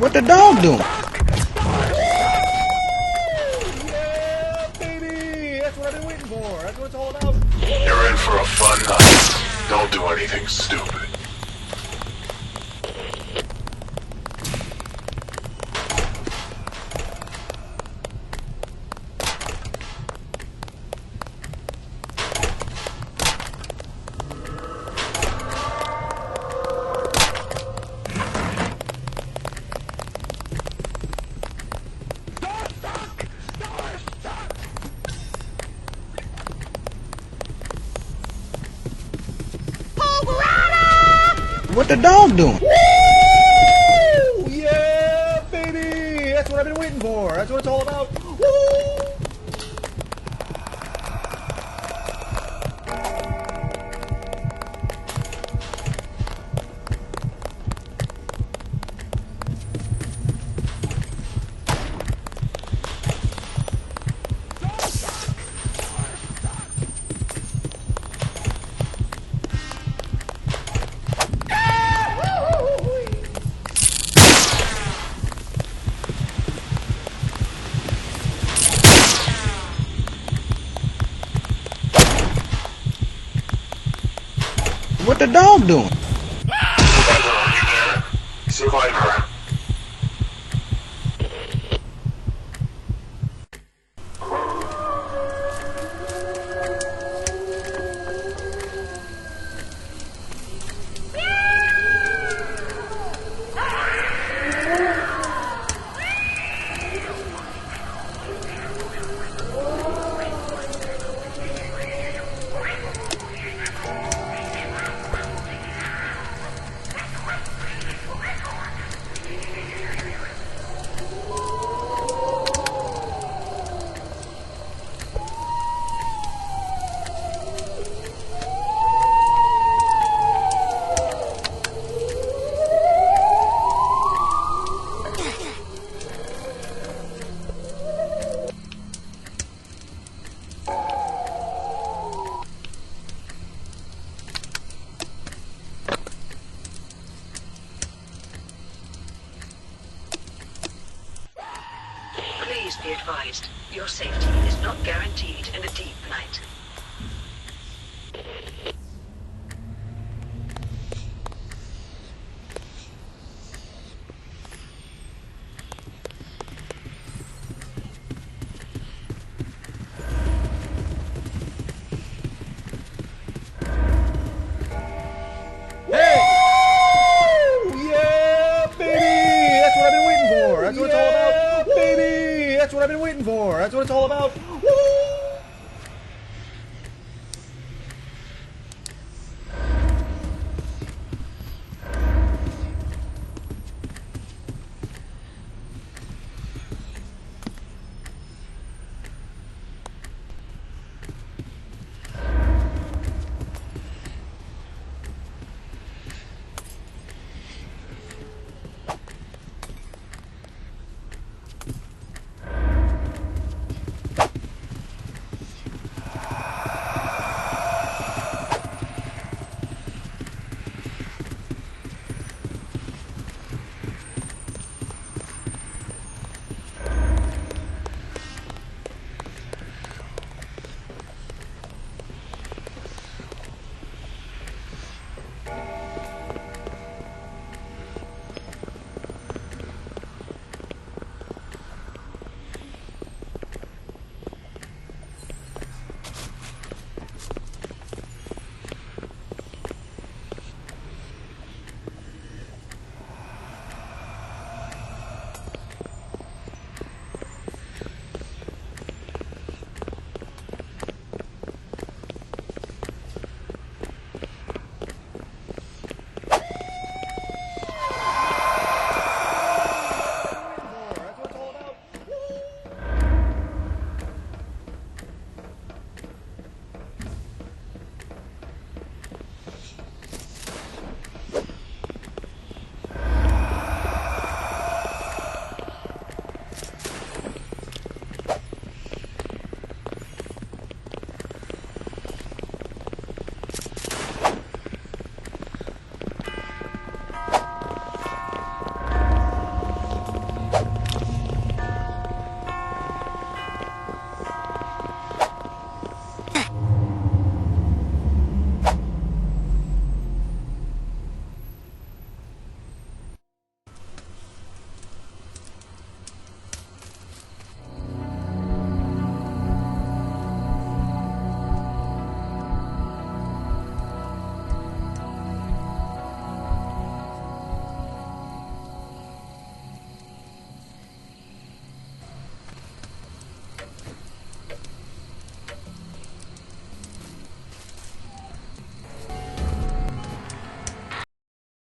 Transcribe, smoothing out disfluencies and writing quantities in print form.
What the dog doing? Yeah, baby! That's what I've been waiting for. That's what it's all about. You're in for a fun night. Don't do anything stupid. What the dog doing? Woo! Yeah, baby! That's what I've been waiting for. That's what it's all about. Woo! What the dog doing? Survivor. Please be advised, your safety is not guaranteed in a deep night. Hey! Yeah, baby! That's what I've been waiting for. That's what it's all about. Baby! That's what I've been waiting for. That's what it's all about. Woo!